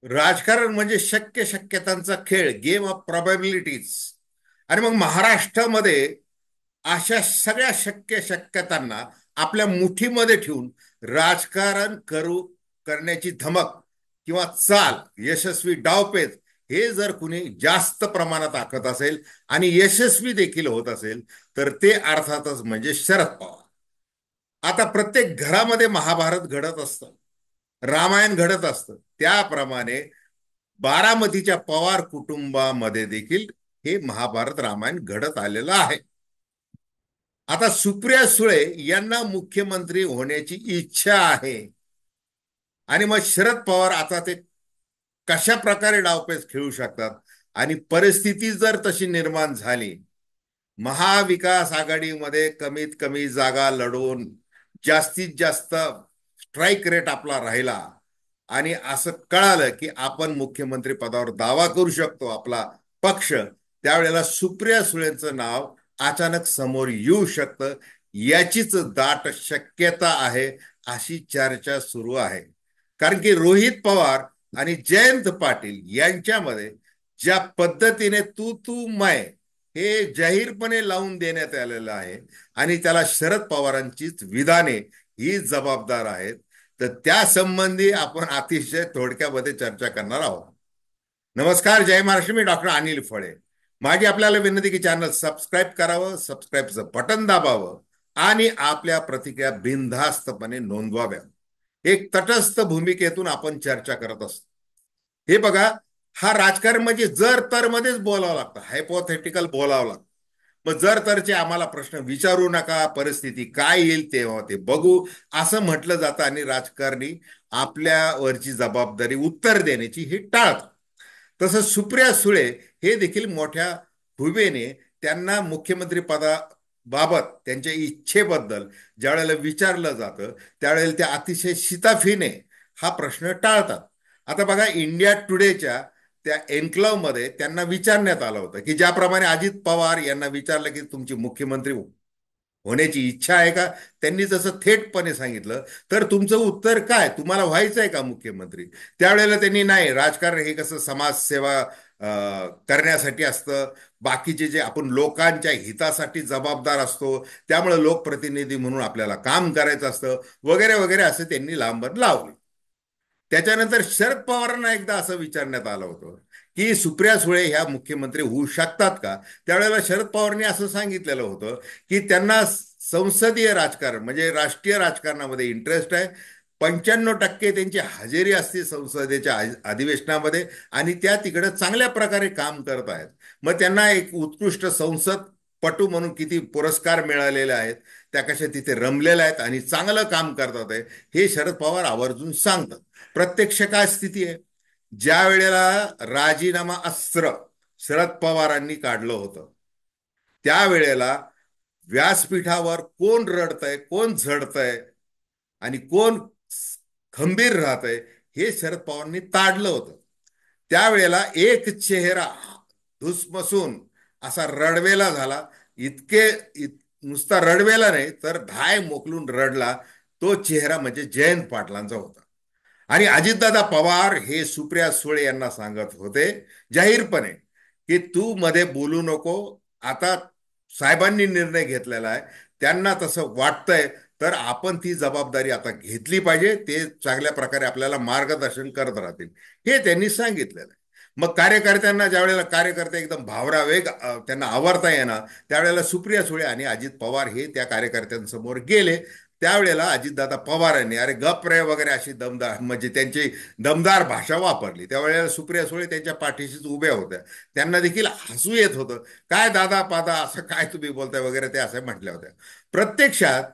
राजकारण म्हणजे शक्यतांचा खेळ, गेम ऑफ प्रोबॅबिलिटीज. आणि मग महाराष्ट्रामध्ये अशा सगळ्या शक्यतांना आपल्या मुठीमध्ये ठेवून राजकारण करण्याची धमक किंवा चाल, यशस्वी डावपेच हे जर कुणी जास्त प्रमाणात आखत असेल आणि यशस्वी देखील होत असेल, तर ते अर्थातच म्हणजे शरद पवार. आता प्रत्येक घरामध्ये महाभारत घडत असतं, रामायण घडत असतं. त्याप्रमाणे बारामतीच्या पवार कुटुंबामध्ये देखील हे महाभारत रामायण घडत आलेलं आहे. आता सुप्रिया सुळे यांना मुख्यमंत्री होण्याची इच्छा आहे. आणि मग शरद पवार आता ते कशा प्रकारे डावपेच खेळू शकतात, आणि परिस्थिती जर तशी निर्माण झाली, महाविकास आघाडीमध्ये कमीत कमी जागा लढवून जास्तीत जास्त स्ट्राईक रेट आपला राहिला, आणि असं कळालं की आपण मुख्यमंत्री पदावर दावा करू शकतो आपला पक्ष, त्यावेळेला सुप्रिया सुळेंचं नाव अचानक समोर येऊ शकतं. याचीच दाट शक्यता आहे, अशी चर्चा सुरू आहे. कारण की रोहित पवार आणि जयंत पाटील यांच्यामध्ये ज्या पद्धतीने तू तू मैं हे जाहीरपणे लावून देण्यात आलेलं आहे, आणि त्याला शरद पवारांचीच विधाने ही जबाबदार आहेत. तर त्या संबंधी आपण अतिशय थोडक्यामध्ये चर्चा करणार आहोत. नमस्कार, जय महाराष्ट्र. मी डॉक्टर अनिल फळे. माझी आपल्याला विनंती की चॅनल सबस्क्राईब करावं, सबस्क्राईबचं बटन दाबावं आणि आपल्या प्रतिक्रिया बिनधास्तपणे नोंदवाव्या. एक तटस्थ भूमिकेतून आपण चर्चा करत असतो. हे बघा, हा राजकारण म्हणजे जर तर मध्येच बोलावं लागतं, हायपोथेटिकल बोलावं लागतं. मग जर तरचे आम्हाला प्रश्न विचारू नका, परिस्थिती काय येईल तेव्हा ते बघू, असं म्हटलं जातं. आणि राजकारणी आपल्यावरची जबाबदारी उत्तर देण्याची ही टाळतात. तसं सुप्रिया सुळे हे देखील मोठ्या हुबेने त्यांना मुख्यमंत्री पदाबाबत त्यांच्या इच्छेबद्दल ज्यावेळेला विचारलं जातं, त्यावेळेला त्या अतिशय शिताफीने हा प्रश्न टाळतात. आता बघा, इंडिया टुडेच्या त्या एन्क्लव मध्ये त्यांना विचारण्यात आलं होतं की ज्याप्रमाणे अजित पवार यांना विचारलं की तुमची मुख्यमंत्री होण्याची इच्छा आहे का, त्यांनी जसं थेटपणे सांगितलं, तर तुमचं उत्तर काय, तुम्हाला व्हायचं आहे का मुख्यमंत्री. त्यावेळेला त्यांनी नाही, राजकारण हे कसं समाजसेवा करण्यासाठी असतं, बाकीचे जे आपण लोकांच्या हितासाठी जबाबदार असतो, त्यामुळे लोकप्रतिनिधी म्हणून आपल्याला काम करायचं असतं, वगैरे वगैरे असं त्यांनी लांबण लावले. त्याच्यानंतर शरद पवारांना एकदा असं विचारण्यात आलं होतं की सुप्रिया सुळे ह्या मुख्यमंत्री होऊ शकतात का. त्यावेळेला शरद पवारांनी असं सांगितलेलं होतं की त्यांना संसदीय राजकारण म्हणजे राष्ट्रीय राजकारणामध्ये इंटरेस्ट आहे. 95% त्यांची हजेरी असते संसदेच्या अधिवेशनामध्ये, आणि त्या तिकडे चांगल्या प्रकारे काम करत आहेत. मग त्यांना एक उत्कृष्ट संसद पटू म्हणून किती पुरस्कार मिळालेले आहेत, त्या कशा तिथे रमलेल्या आहेत आणि चांगलं काम करतात आहे, हे शरद पवार आवर्जून सांगतात. प्रत्यक्ष काय स्थिती आहे, ज्या वेळेला राजीनामा अस्त्र शरद पवारांनी काढलं होतं, त्यावेळेला व्यासपीठावर कोण रडतंय, कोण झडतंय आणि कोण खंबीर राहतंय, हे शरद पवारांनी ताडलं होतं. त्यावेळेला एक चेहरा धुसमसून असा रडवेला झाला. इतके नुसता रडवेला नाही तर धाय मोकलून रडला. तो चेहरा म्हणजे जयंत पाटलांचा होता. आणि अजितदादा पवार हे सुप्रिया सुळे यांना सांगत होते जाहीरपणे की तू मध्ये बोलू नको. आता साहेबांनी निर्णय घेतलेला आहे, त्यांना तसं वाटतंय, तर आपण ती जबाबदारी आता घेतली पाहिजे. ते चांगल्या प्रकारे आपल्याला मार्गदर्शन करत राहतील, हे त्यांनी सांगितलेलं आहे. मग कार्यकर्त्यांना ज्यावेळेला कार्यकर्ते एकदम भावरावेग त्यांना आवरता येणार, त्यावेळेला सुप्रिया सुळे आणि अजित पवार हे त्या कार्यकर्त्यांसमोर गेले. त्यावेळेला अजितदादा पवारांनी अरे गप रे वगैरे अशी दमदार म्हणजे त्यांची दमदार भाषा वापरली. त्यावेळेला सुप्रिया सुळे त्यांच्या पाठीशीच उभ्या होत्या. त्यांना देखील हसू येत होतं, काय दादा पादा असं काय तुम्ही बोलताय वगैरे, ते असं म्हटल्या होत्या. प्रत्यक्षात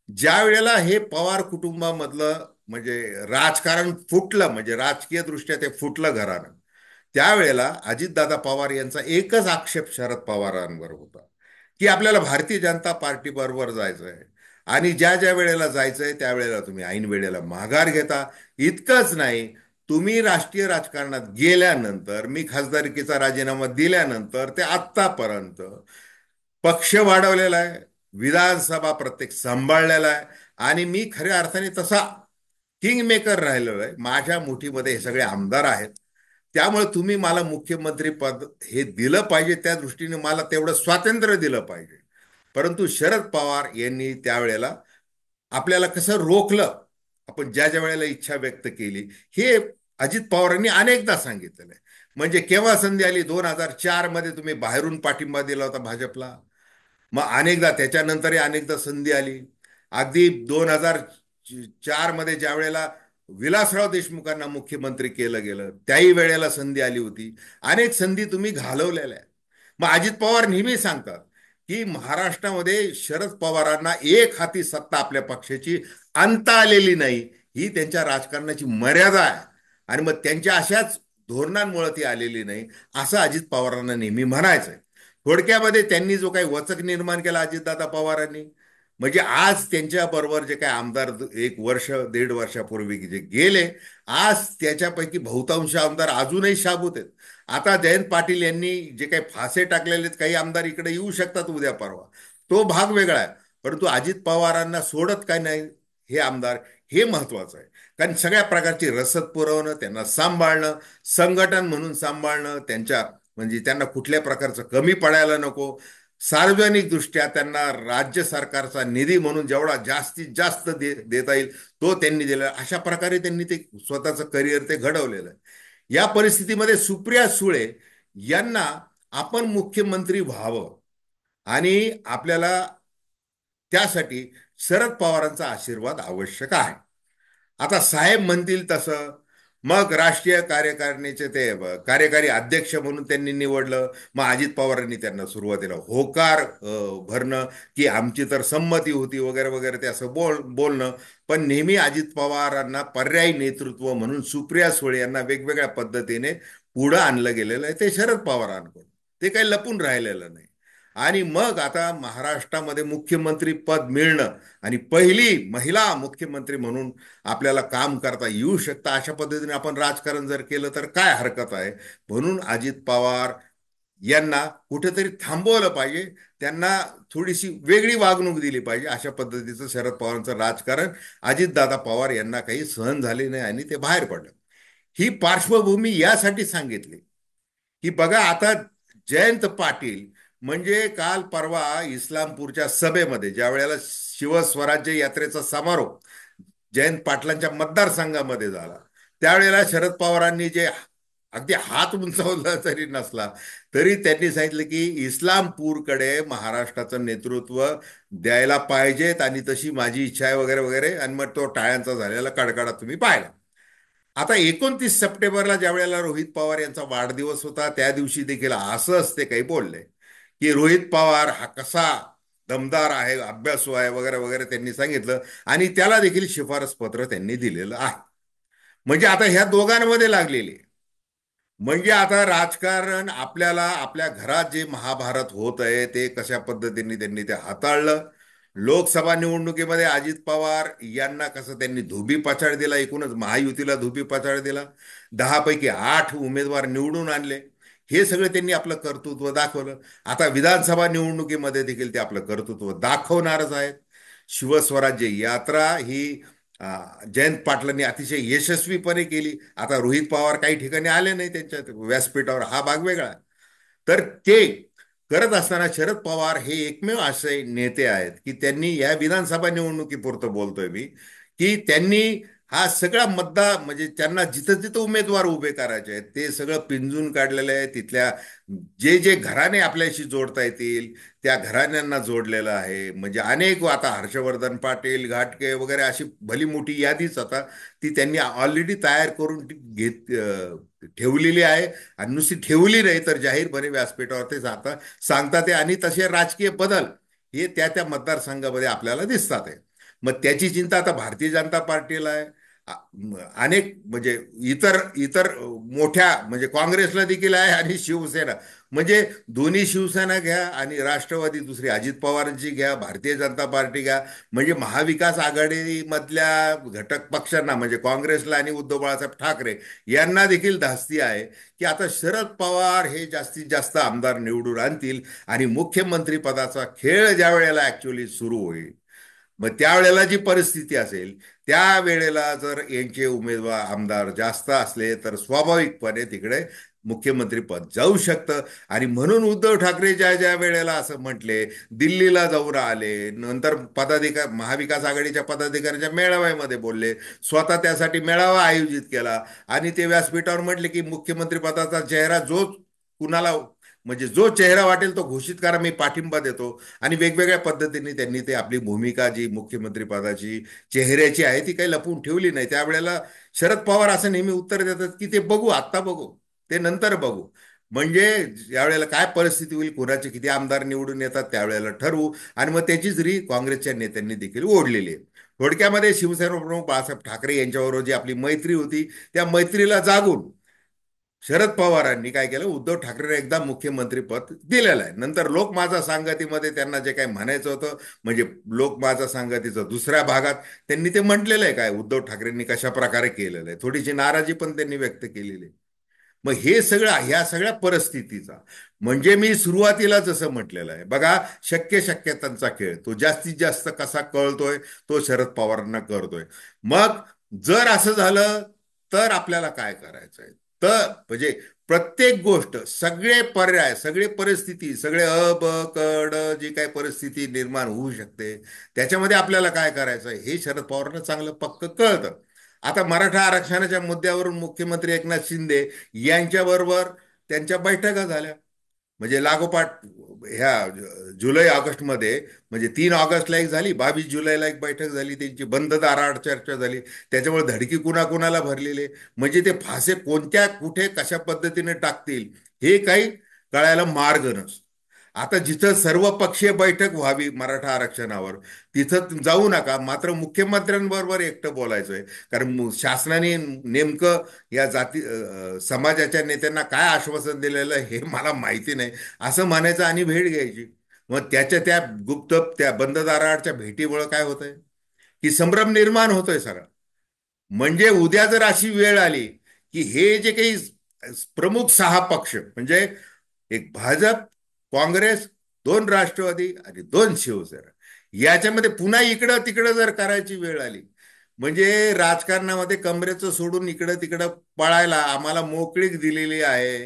ज्या वेळेला हे पवार कुटुंबामधलं म्हणजे राजकारण फुटलं, म्हणजे राजकीय दृष्ट्या ते फुटलं घरानं, त्यावेळेला अजितदादा पवार यांचा एकच आक्षेप शरद पवारांवर होता की आपल्याला भारतीय जनता पार्टी बरोबर जायचं आहे, आणि ज्या ज्या वेळेला जायचंय त्यावेळेला तुम्ही ऐन वेळेला माघार घेता. इतकंच नाही, तुम्ही राष्ट्रीय राजकारणात गेल्यानंतर, मी खासदारकीचा राजीनामा दिल्यानंतर ते आत्तापर्यंत पक्ष वाढवलेला आहे, विधानसभा प्रत्येक सांभाळलेला आहे, आणि मी खऱ्या अर्थाने तसा किंग मेकर राहिलेलो आहे. माझ्या मुठीमध्ये हे सगळे आमदार आहेत. त्यामुळे तुम्ही मला मुख्यमंत्री पद हे दिलं पाहिजे, त्या दृष्टीने मला तेवढं स्वातंत्र्य दिलं पाहिजे. परंतु शरद पवार यांनी त्यावेळेला आपल्याला कसं रोखलं, आपण ज्या ज्या वेळेला इच्छा व्यक्त केली, हे अजित पवारांनी अनेकदा सांगितलेलं आहे. म्हणजे केव्हा संधी आली? 2004 मध्ये तुम्ही बाहेरून पाठिंबा दिला होता भाजपला. मग अनेकदा त्याच्यानंतरही अनेकदा संधी आली. अगदी 2004 मध्ये ज्या वेळेला विलासराव देशमुखांना मुख्यमंत्री केलं गेलं, त्याही वेळेला संधी आली होती. अनेक संधी तुम्ही घालवलेल्या आहेत. मग अजित पवार नेहमी सांगतात की महाराष्ट्रामध्ये शरद पवारांना एक हाती सत्ता आपल्या पक्षाची आणता आलेली नाही, ही त्यांच्या राजकारणाची मर्यादा आहे. आणि मग त्यांच्या अशाच धोरणांमुळे ती आलेली नाही, असं अजित पवारांना नेहमी म्हणायचंय. थोडक्यामध्ये त्यांनी जो काही वचक निर्माण केला अजितदादा पवारांनी, म्हणजे आज त्यांच्या बरोबर जे काही आमदार एक वर्ष दीड वर्षापूर्वी जे गेले, आज त्याच्यापैकी बहुतांश आमदार अजूनही शाबूत आहेत. आता जयंत पाटील यांनी जे काही फासे टाकलेले आहेत, काही आमदार इकडे येऊ शकतात उद्या परवा, तो भाग वेगळा आहे. परंतु अजित पवारांना सोडत काय नाही हे आमदार, हे महत्वाचं आहे. कारण सगळ्या प्रकारची रसद पुरवणं, त्यांना सांभाळणं, संघटन म्हणून सांभाळणं, त्यांच्या म्हणजे त्यांना कुठल्या प्रकारचं कमी पडायला नको, सार्वजनिक दृष्ट्या त्यांना राज्य सरकारचा निधी म्हणून जेवढा जास्तीत जास्त देता येईल तो त्यांनी दिला. अशा प्रकारे त्यांनी ते स्वतःचं करिअर ते घडवलेलं आहे. या परिस्थितीमध्ये सुप्रिया सुळे यांना आपण मुख्यमंत्री व्हावं आणि आपल्याला त्यासाठी शरद पवारांचा आशीर्वाद आवश्यक आहे. आता साहेब म्हणतील तसं मग राष्ट्रीय कार्यकारिणीचे ते कार्यकारी अध्यक्ष म्हणून त्यांनी निवडलं. मग अजित पवारांनी त्यांना सुरुवातीला होकार भरणं की आमची तर संमती होती वगैरे वगैरे, ते असं बोलणं. पण नेहमी अजित पवारांना पर्यायी नेतृत्व म्हणून सुप्रिया सुळे यांना वेगवेगळ्या पद्धतीने पुढं आणलं गेलेलं आहे, ते शरद पवारांकडून. ते काही लपून राहिलेलं नाही. आणि मग आता महाराष्ट्रामध्ये मुख्यमंत्री पद मिळणं आणि पहिली महिला मुख्यमंत्री म्हणून आपल्याला काम करता येऊ शकतं, अशा पद्धतीने आपण राजकारण जर केलं तर काय हरकत आहे. म्हणून अजित पवार यांना कुठेतरी थांबवलं पाहिजे, त्यांना थोडीशी वेगळी वागणूक दिली पाहिजे. अशा पद्धतीचं शरद पवारांचं राजकारण अजितदादा पवार यांना काही सहन झाले नाही आणि ते बाहेर पडलं. ही पार्श्वभूमी यासाठी सांगितली की बघा आता जयंत पाटील म्हणजे काल परवा इस्लामपूरच्या सभेमध्ये ज्या वेळेला शिवस्वराज्य यात्रेचा समारोप जयंत पाटलांच्या मतदारसंघामध्ये झाला, त्यावेळेला शरद पवारांनी जे अगदी हात उंचावला तरी नसला, तरी त्यांनी सांगितलं की इस्लामपूरकडे महाराष्ट्राचं नेतृत्व द्यायला पाहिजेत आणि तशी माझी इच्छा आहे वगैरे वगैरे. आणि मग तो टाळ्यांचा झालेला कडकडाट तुम्ही पाहिला. आता 29 सप्टेंबरला ज्या वेळेला रोहित पवार यांचा वाढदिवस होता, त्या दिवशी देखील असंच ते काही बोलले की रोहित पवार हा कसा दमदार आहे, अभ्यासू आहे वगैरे वगैरे त्यांनी सांगितलं. आणि त्याला देखील शिफारस पत्र त्यांनी दिलेलं आहे. म्हणजे आता ह्या दोघांमध्ये लागलेली आहे. म्हणजे आता राजकारण आपल्याला आपल्या घरात जे महाभारत होत आहे ते कशा पद्धतीने त्यांनी ते हाताळलं. लोकसभा निवडणुकीमध्ये अजित पवार यांना कसं त्यांनी धोबी पछाड दिला, एकूणच महायुतीला धोबी पछाड दिला, 10 पैकी 8 उमेदवार निवडून आणले. हे सगळं त्यांनी आपलं कर्तृत्व दाखवलं. आता विधानसभा निवडणुकीमध्ये देखील ते आपलं कर्तृत्व दाखवणारच आहेत. शिवस्वराज्य यात्रा ही जयंत पाटलांनी अतिशय यशस्वीपणे केली. आता रोहित पवार काही ठिकाणी आले नाही त्यांच्या व्यासपीठावर, हा भाग वेगळा आहे. तर ते करत असताना शरद पवार हे एकमेव असे नेते आहेत की त्यांनी या विधानसभा निवडणुकीपुरतं बोलतोय मी, की त्यांनी हा सगळा म्हणजे त्यांना जिथं जिथं उमेदवार उभे करायचे आहेत ते सगळं पिंजून काढलेलं आहे. तिथल्या जे जे घराणे आपल्याशी जोडता येतील त्या घराण्यांना जोडलेलं आहे. म्हणजे अनेक आता हर्षवर्धन पाटील, घाटगे वगैरे अशी भली मोठी यादीच आता ती त्यांनी ऑलरेडी तयार करून ठेवलेली आहे. आणि नुसती ठेवली नाही तर जाहीरपणे व्यासपीठावर ते जाता सांगतात आहे. आणि तसे राजकीय बदल हे त्या त्या मतदारसंघामध्ये आपल्याला दिसतात आहे. मग त्याची चिंता आता भारतीय जनता पार्टीला आहे. अनेक म्हणजे इतर इतर मोठ्या म्हणजे काँग्रेसला देखील आहे आणि शिवसेना, म्हणजे दोन्ही शिवसेना घ्या आणि राष्ट्रवादी दुसरी अजित पवारांची घ्या, भारतीय जनता पार्टी घ्या, म्हणजे महाविकास आघाडीमधल्या घटक पक्षांना म्हणजे काँग्रेसला आणि उद्धव बाळासाहेब ठाकरे यांना देखील धास्ती आहे की आता शरद पवार हे जास्तीत जास्त आमदार निवडून आणतील आणि मुख्यमंत्री पदाचा खेळ ज्या वेळेला ऍक्च्युअली सुरू होईल मग त्यावेळेला जी परिस्थिती असेल, त्यावेळेला जर यांचे उमेदवार आमदार जास्त असले तर स्वाभाविकपणे तिकडे मुख्यमंत्री पद जाऊ शकतं. आणि म्हणून उद्धव ठाकरे ज्या ज्या वेळेला असं म्हटले, दिल्लीला जाऊन आले, नंतर महाविकास आघाडीच्या पदाधिकाऱ्यांच्या मेळाव्यामध्ये बोलले, स्वतः त्यासाठी मेळावा आयोजित केला आणि ते व्यासपीठावर म्हटले की मुख्यमंत्री पदाचा चेहरा जो कुणाला, म्हणजे जो चेहरा वाटेल तो घोषित करा, मी पाठिंबा देतो. आणि वेगवेगळ्या पद्धतीने त्यांनी ते आपली भूमिका जी मुख्यमंत्री पदाची चेहऱ्याची आहे ती काही लपवून ठेवली नाही. त्यावेळेला शरद पवार असं नेहमी उत्तर देतात की ते बघू, आत्ता बघू, ते नंतर बघू. म्हणजे यावेळेला काय परिस्थिती होईल, कोणाचे किती आमदार निवडून येतात त्यावेळेला ठरवू. आणि मग त्याचीच काँग्रेसच्या नेत्यांनी देखील ओढलेली आहे. थोडक्यामध्ये शिवसेना प्रमुख बाळासाहेब ठाकरे यांच्याबरोबर जी आपली मैत्री होती, त्या मैत्रीला जागून शरद पवारांनी काय केलं, उद्धव ठाकरेंना एकदा मुख्यमंत्री पद दिलेलं आहे. नंतर लोक माझा सांगतीमध्ये त्यांना जे काही म्हणायचं होतं, म्हणजे लोक माझा सांगतीचं दुसऱ्या भागात त्यांनी ते म्हटलेलं आहे काय उद्धव ठाकरेंनी कशा प्रकारे केलेलं आहे, थोडीशी नाराजी पण त्यांनी व्यक्त केलेली आहे. मग हे सगळं, ह्या सगळ्या परिस्थितीचा, म्हणजे मी सुरुवातीला जसं म्हटलेलं आहे बघा, शक्य शक्यतांचा खेळ तो जास्तीत जास्त कसा कळतोय, तो शरद पवारांना करतोय. मग जर असं झालं तर आपल्याला काय करायचंय, तर म्हणजे प्रत्येक गोष्ट, सगळे पर्याय, सगळे परिस्थिती, सगळे ब क ड जी काही परिस्थिती निर्माण होऊ शकते, त्याच्यामध्ये आपल्याला काय करायचं हे शरद पवारांना चांगलं पक्क कळतं. आता मराठा आरक्षणाच्या मुद्द्यावरून मुख्यमंत्री एकनाथ शिंदे यांच्याबरोबर त्यांच्या बैठका झाल्या. म्हणजे लागोपाठ ह्या जुलै ऑगस्टमध्ये, म्हणजे 3 ऑगस्टला एक झाली, 22 जुलैला एक बैठक झाली, त्यांची बंद दाराआड चर्चा झाली. त्याच्यामुळे धडकी कुणाकुणाला भरलेले, म्हणजे ते फासे कोणत्या कुठे कशा पद्धतीने टाकतील हे काही कळायला मार्ग नसतो. आता जिथं सर्वपक्षीय बैठक व्हावी मराठा आरक्षणावर, तिथं जाऊ नका, मात्र मुख्यमंत्र्यांबरोबर एकटं बोलायचंय. कारण शासनाने नेमकं या समाजाच्या नेत्यांना काय आश्वासन दिलेलं हे मला माहिती नाही, असं म्हणायचं आणि भेट घ्यायची. मग त्याच्या त्या गुप्त, त्या बंद दाराआडच्या भेटीमुळे काय होतंय की संभ्रम निर्माण होतोय सगळा. म्हणजे उद्या जर अशी वेळ आली की हे जे काही प्रमुख 6 पक्ष, म्हणजे एक भाजप, काँग्रेस, 2 राष्ट्रवादी आणि 2 शिवसेना, याच्यामध्ये पुन्हा इकडं तिकडं जर करायची वेळ आली, म्हणजे राजकारणामध्ये कमरेचं सोडून इकडं तिकडं पळायला आम्हाला मोकळीक दिलेली आहे,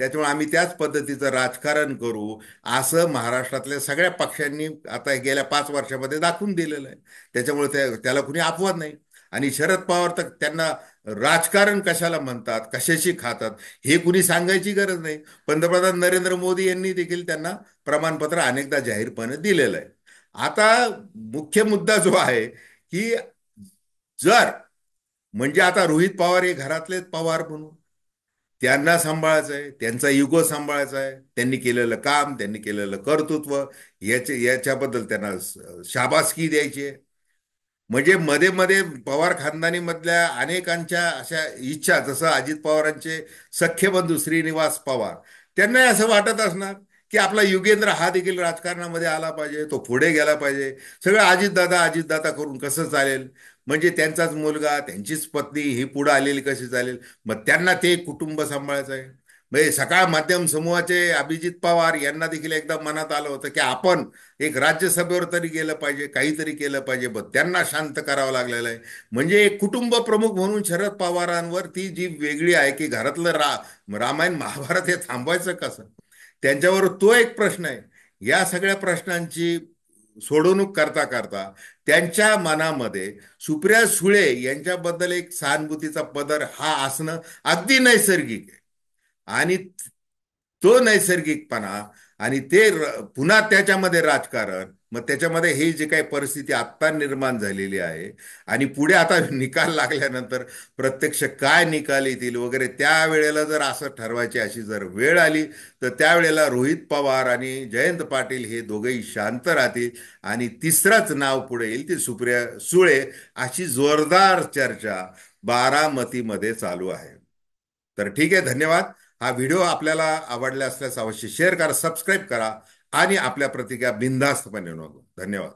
त्याच्यामुळे आम्ही त्याच पद्धतीचं राजकारण करू, असं महाराष्ट्रातल्या सगळ्या पक्षांनी आता गेल्या 5 वर्षामध्ये दाखवून दिलेलं आहे. त्याच्यामुळे त्याला कुणी अपवाद नाही. आणि शरद पवार तर त्यांना राजकारण कशाला म्हणतात, कशाशी खातात, हे कुणी सांगायची गरज नाही. पंतप्रधान नरेंद्र मोदी यांनी देखील त्यांना प्रमाणपत्र अनेकदा जाहीरपणे दिलेलं आहे. आता मुख्य मुद्दा जो आहे की जर, म्हणजे आता रोहित पवार हे घरातलेच पवार म्हणून त्यांना सांभाळायचं आहे, त्यांचा युगो सांभाळायचा आहे, त्यांनी केलेलं काम, त्यांनी केलेलं कर्तृत्व, याच्याबद्दल त्यांना शाबासकी द्यायची आहे. म्हणजे मध्ये मध्ये पवार खानदानीमधल्या अनेकांच्या अशा इच्छा, जसं अजित पवारांचे सख्खे बंधू श्रीनिवास पवार, त्यांना असं वाटत असणार की आपला युगेंद्र हा देखील राजकारणामध्ये आला पाहिजे, तो पुढे गेला पाहिजे. सगळं अजितदादा अजितदादा करून कसं चालेल, म्हणजे त्यांचाच मुलगा, त्यांचीच पत्नी ही पुढे आलेली कशी चालेल. मग त्यांना ते कुटुंब सांभाळायचं आहे. म्हणजे सकाळ माध्यम समूहाचे अभिजित पवार यांना देखील एकदा मनात आलं होतं की आपण एक राज्यसभेवर तरी गेलं पाहिजे, काहीतरी केलं पाहिजे, पण त्यांना शांत करावं लागलेलं आहे. म्हणजे एक कुटुंब प्रमुख म्हणून शरद पवारांवर ती जी वेगळी आहे की घरातलं रामायण महाभारत हे थांबवायचं कसं, त्यांच्यावर तो एक प्रश्न आहे. या सगळ्या प्रश्नांची सोडवणूक करता करता त्यांच्या मनामध्ये सुप्रिया सुळे यांच्याबद्दल एक सहानुभूतीचा पदर हा असणं अगदी नैसर्गिक आहे. आणि तो नैसर्गिकपणा आणि ते पुन्हा त्याच्यामध्ये राजकारण, मग त्याच्यामध्ये ही जी काही परिस्थिती आत्ता निर्माण झालेली आहे, आणि पुढे आता निकाल लागल्यानंतर प्रत्यक्ष काय निकाल येतील वगैरे, त्यावेळेला जर असं ठरवायची अशी जर वेळ आली, तर त्यावेळेला रोहित पवार आणि जयंत पाटील हे दोघेही शांत राहतील आणि तिसरंच नाव पुढे येईल, ती सुप्रिया सुळे. अशी जोरदार चर्चा बारामतीमध्ये चालू आहे. तर ठीक आहे, धन्यवाद. हा व्हिडिओ आपल्याला आवडला असल्यास अवश्य शेअर करा, सबस्क्राईब करा आणि आपल्या प्रतिक्रिया बिनधास्तपणे नोंदवा. धन्यवाद.